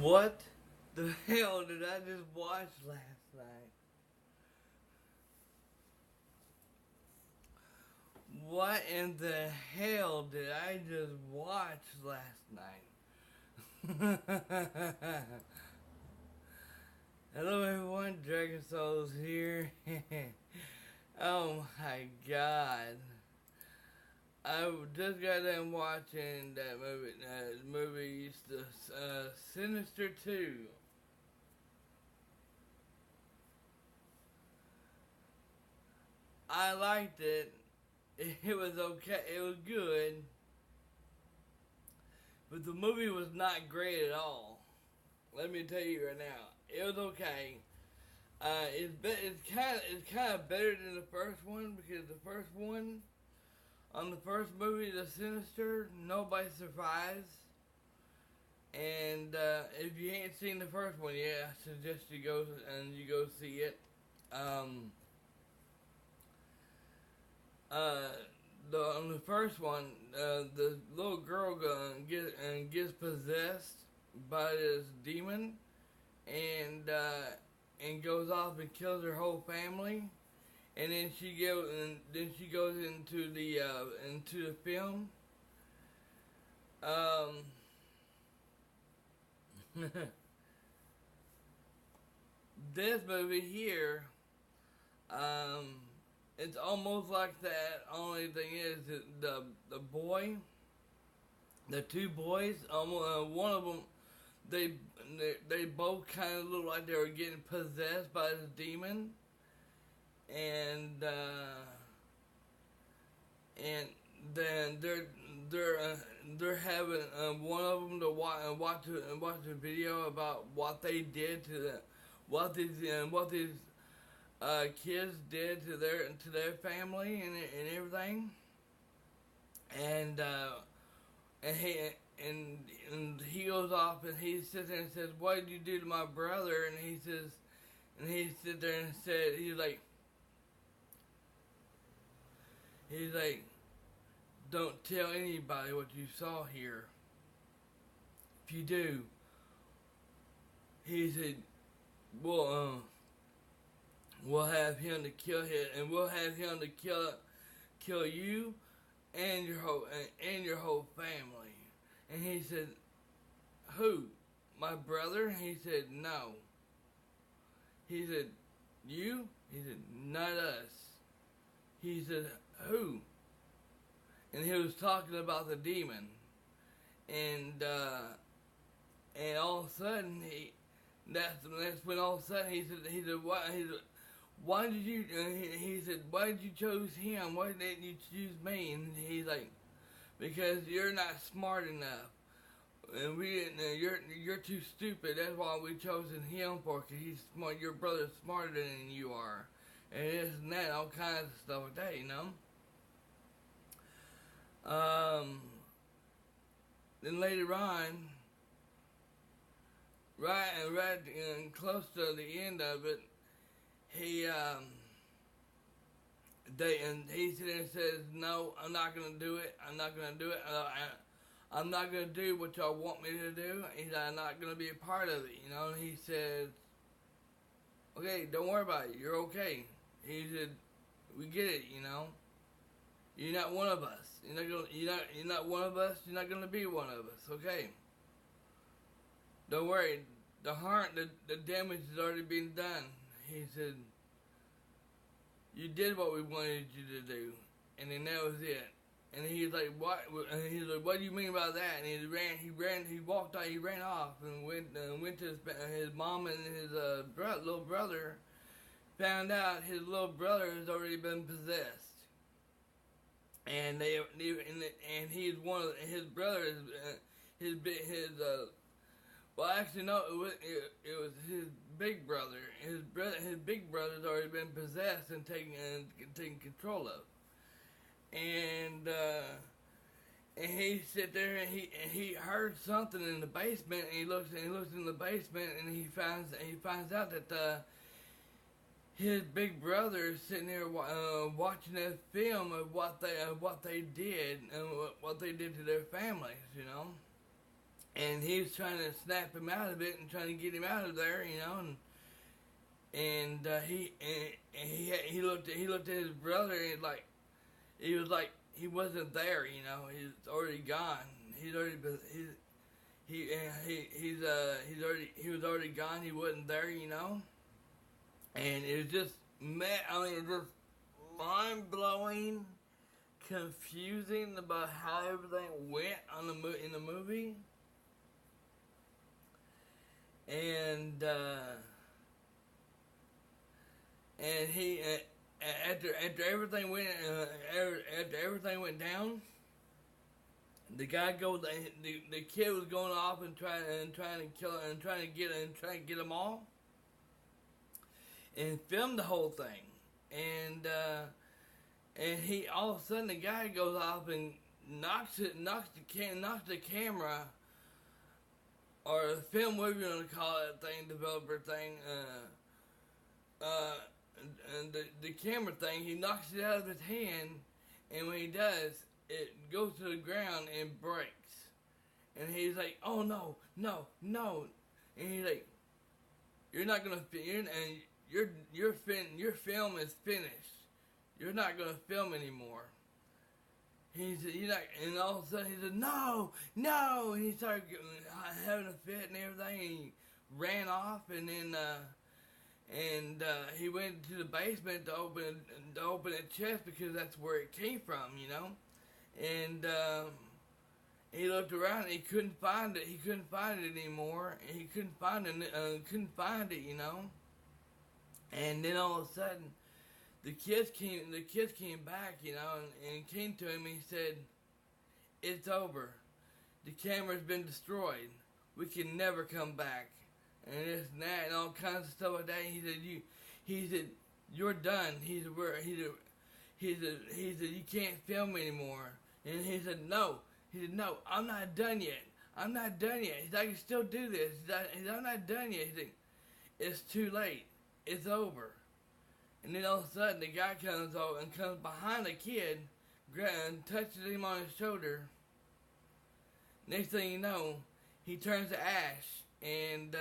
What the hell did I just watch last night? What in the hell did I just watch last night? Hello everyone, Dragon Souls here. Oh my god. I just got done watching that movie, Sinister 2. I liked it. It was okay. It was good. But the movie was not great at all. Let me tell you right now. It was okay. It's kind of better than the first one, because the first one, on the first movie, The Sinister, nobody survives. And if you ain't seen the first one yet, I suggest you go see it. On the first one, the little girl gets possessed by this demon, and goes off and kills her whole family, and then she goes into the film. This movie here, it's almost like that. Only thing is that the two boys, one of them, they both kind of look like they were getting possessed by this demon, and then they're having one of them to watch a video about what they did to what these kids did to their family and everything, and he goes off and he sits there and says, "What did you do to my brother?" And he sits there and said, he's like, "Don't tell anybody what you saw here. If you do," he said, "We'll have him to kill him, and we'll have him to kill you and your whole family." And he said, "Who? My brother?" And he said, "No." He said, "You?" He said, "Not us." He said, "Who?" And he was talking about the demon, and all of a sudden that's when all of a sudden he said, "Why did you?" He said, "Why did you choose him? Why didn't you choose me?" And he's like, "Because you're not smart enough, and we didn't. You're too stupid. That's why we chosen him for. Cause he's smart. Your brother's smarter than you are, and this and that, all kinds of stuff like that, you know." Then later on, right close to the end of it, he he sits there and says, "No, I'm not gonna do it. I'm not gonna do it. I'm not gonna do what y'all want me to do." He said, "I'm not gonna be a part of it," you know. And he said, "Okay, don't worry about it. You're okay." He said, "We get it, you know. You're not one of us. You're not one of us. You're not gonna be one of us. Okay. Don't worry. The damage has already been done." He said, "You did what we wanted you to do, and then that was it." And he's like, "What?" And he's like, "What do you mean by that?" And he walked out, he ran off and went to his mom and his little brother. Found out his little brother has already been possessed, and he's one of his brothers. Well, actually, no. It was his big brother. His big brother's already been possessed and taken control of. And he sit there and he heard something in the basement. And he looks in the basement and he finds out that his big brother is sitting there watching a film of what they did and what they did to their families, you know. and he was trying to snap him out of it and trying to get him out of there, you know, and he looked at his brother, and he was like he wasn't there, you know. He's already gone. He was already gone. He wasn't there, you know. And it was just it was just mind blowing, confusing about how everything went in the movie. And he after everything went down, the guy the kid was going off and trying to kill and trying to get them all, and filmed the whole thing, and he all of a sudden the guy goes off and knocks the camera, or the film, whatever you want to call it, thing, developer thing, and the camera thing, he knocks it out of his hand, and when he does, it goes to the ground and breaks. And he's like, "Oh no, no, no!" And he's like, "You're not gonna, your film is finished. You're not gonna film anymore." He said, "You're not," and all of a sudden he said, "No, no!" And he started having a fit and everything. And he ran off, and then he went to the basement to open the chest because that's where it came from, you know. And he looked around and he couldn't find it. He couldn't find it anymore. And he couldn't find it, you know. And then all of a sudden, the kids came back, you know, and came to him and he said, "It's over. The camera's been destroyed. We can never come back." And this and that and all kinds of stuff like that. He said, "You're done." He said, "You can't film anymore." And he said, "No." He said, "No, I'm not done yet. I'm not done yet." He said, "I can still do this." He said, "I'm not done yet." He said, "It's too late. It's over." And then all of a sudden, the guy comes over and comes behind the kid, and touches him on his shoulder. Next thing you know, he turns to ash, and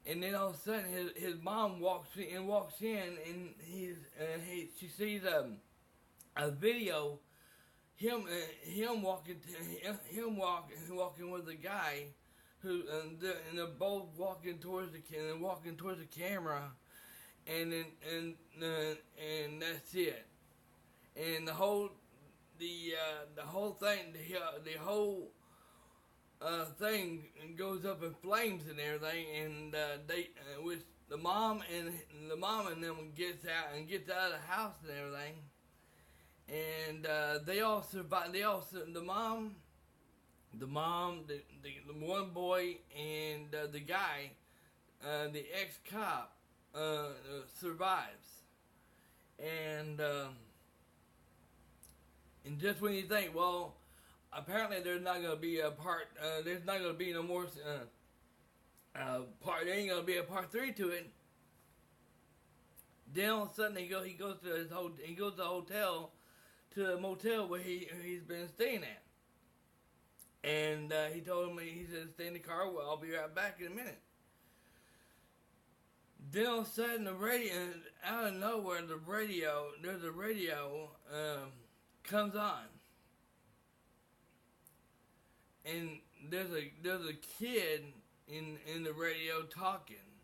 then all of a sudden, his mom walks in, and she sees a video, him walking with a guy, who and they're both walking towards the camera. And that's it. And the whole thing goes up in flames and everything. And which the mom and them gets out of the house and everything. And they all survive. The mom, the one boy, and the guy, the ex-cop. Survives, and just when you think, well, apparently there's not going to be a part, there's not going to be no more part. There ain't going to be a part 3 to it. Then all of a sudden he goes to the hotel, to the motel where he's been staying at, and he told him, he said, "Stay in the car. Well, I'll be right back in a minute." Then all of a sudden, the radio, out of nowhere, there's a radio comes on, and there's a kid in the radio talking,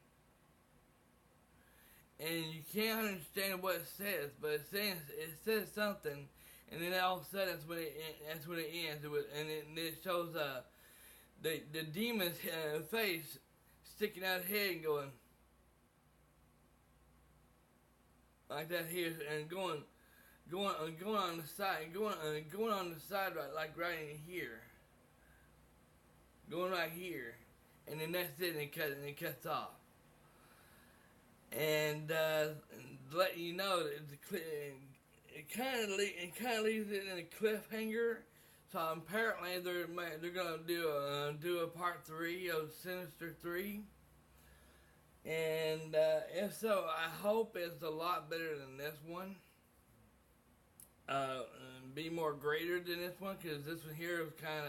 and you can't understand what it says, but it says something, and then all of a sudden that's when it ends, and it shows the demon's face sticking out his head and going like that here, and going on the side, going on the side, right in here, going right here, and then that's it, and it cuts off, and let you know that it kind of leaves it in a cliffhanger. So apparently they're gonna do a part 3 of Sinister 3. And if so, I hope it's a lot better than this one. Be more greater than this one, because this one here was kind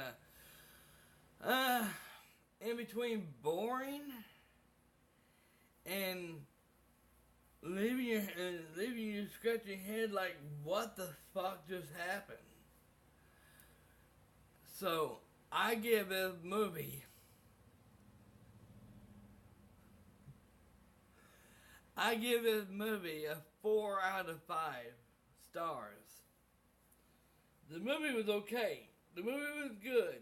Uh, in between boring and leaving you scratching your head like, what the fuck just happened? So I give this movie, a 4 out of 5 stars. The movie was okay. The movie was good.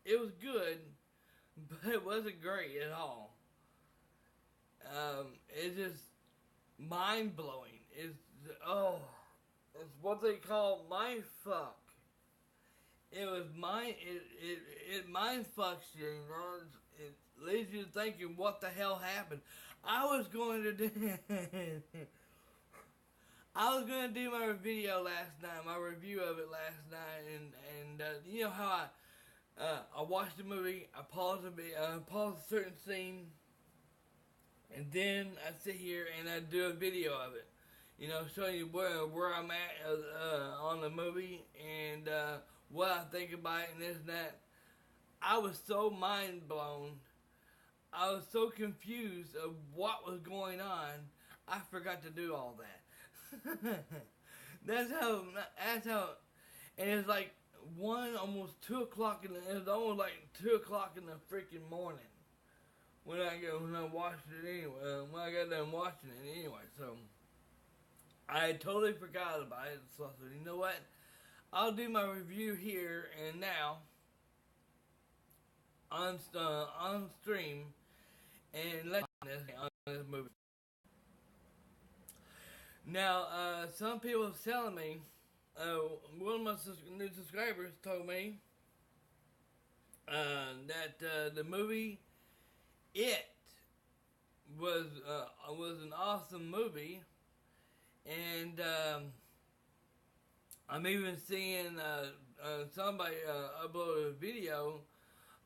It was good, but it wasn't great at all. It's just mind blowing. It's what they call mind fuck. It was it mind fucks you. You know, it leaves you thinking, what the hell happened? I was going to do. I was gonna do my video last night, my review of it last night, and you know how I watched the movie, I pause a certain scene, and then I sit here and I do a video of it. You know, showing you where I'm at on the movie and what I think about it and this and that. I was so mind blown. I was so confused of what was going on. I forgot to do all that. That's how. And it's like almost 2 o'clock it was almost like 2 o'clock in the freaking morning when I watched it anyway. When I got done watching it anyway, so I totally forgot about it. So I said, you know what? I'll do my review here and now on stream and let you know on this movie. Now, some people are telling me, one of my new subscribers told me that the movie It was an awesome movie, and I'm even seeing somebody upload a video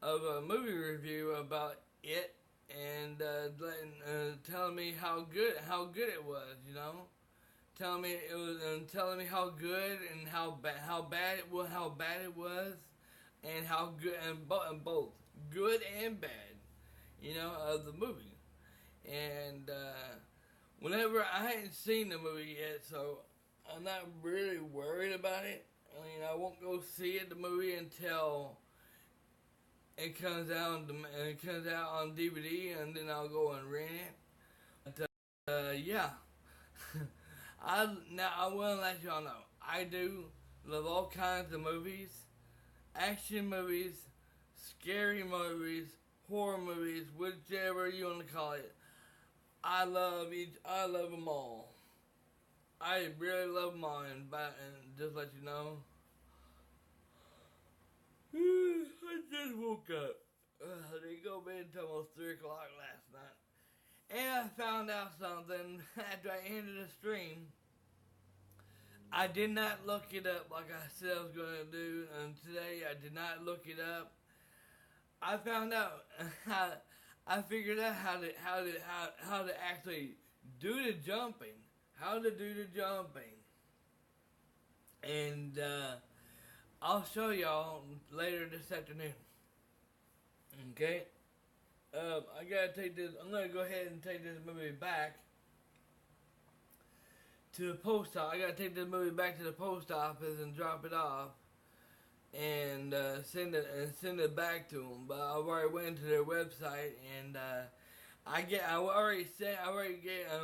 of a movie review about It, and telling me how good it was, you know. Telling me how good and how bad it was, and how good and both good and bad, you know, of the movie. And whenever I hadn't seen the movie yet, so I'm not really worried about it. I mean, I won't go see the movie until it comes out on DVD, and then I'll go and rent it. But, yeah. I want to let y'all know, I do love all kinds of movies, action movies, scary movies, horror movies, whichever you want to call it. I love them all. I really love them all, and just let you know, I just woke up. I didn't go to bed until almost 3 o'clock last night. And I found out something after I ended the stream. I did not look it up like I said I was going to do, and today I did not look it up. I found out I figured out how to actually do the jumping, and I'll show y'all later this afternoon. Okay. I'm gonna go ahead and take this movie back to the post office. I gotta take this movie back to the post office and drop it off, and send it back to them. But I already went to their website, and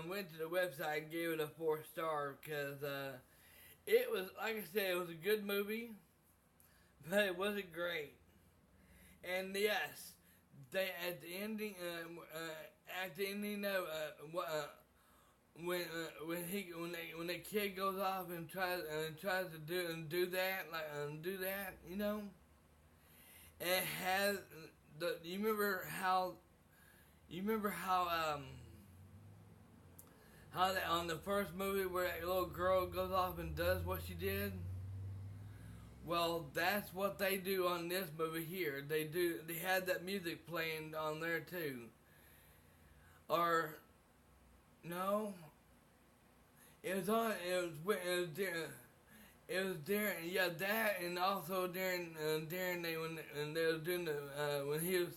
went to the website and gave it a 4-star because it was, like I said, it was a good movie, but it wasn't great. And yes, they at the ending of when the kid goes off and tries to do that, you know, and it has you remember how that on the first movie where that little girl goes off and does what she did. Well, that's what they do on this movie here. They had that music playing on there too. Or no, it was it was during, yeah, that, and also during when they were doing the when he was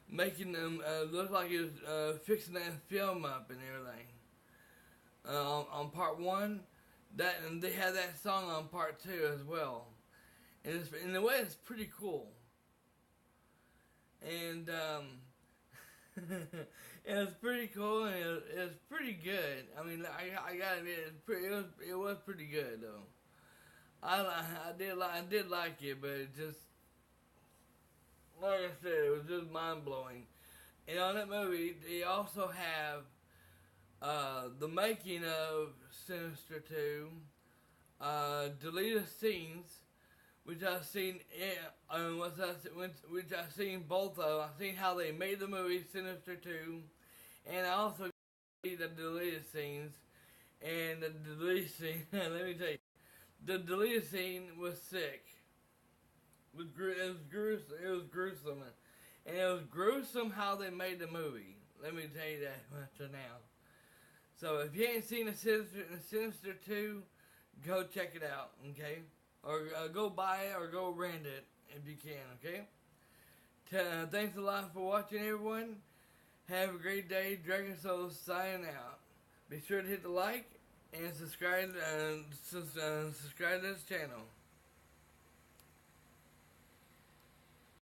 making them look like he was fixing that film up and everything. On part one, that, and they had that song on part two as well, and in a way it's pretty cool. And it was pretty cool, and it was pretty good. I mean, I gotta admit, it was pretty good though. I did like it, but it just, like I said, it was just mind blowing. And on that movie, they also have the making of Sinister 2, deleted scenes, which I've seen, which I've seen both of. I've seen how they made the movie Sinister 2, and I also see the deleted scenes. And the deleted scene, let me tell you, the deleted scene was sick. It was gruesome. It was gruesome, and it was gruesome how they made the movie. Let me tell you that much now. So if you ain't seen Sinister 2, go check it out, okay? Or go buy it or go rent it if you can, okay? Thanks a lot for watching, everyone. Have a great day. Dragon Soul signing out. Be sure to hit the like and subscribe to this channel.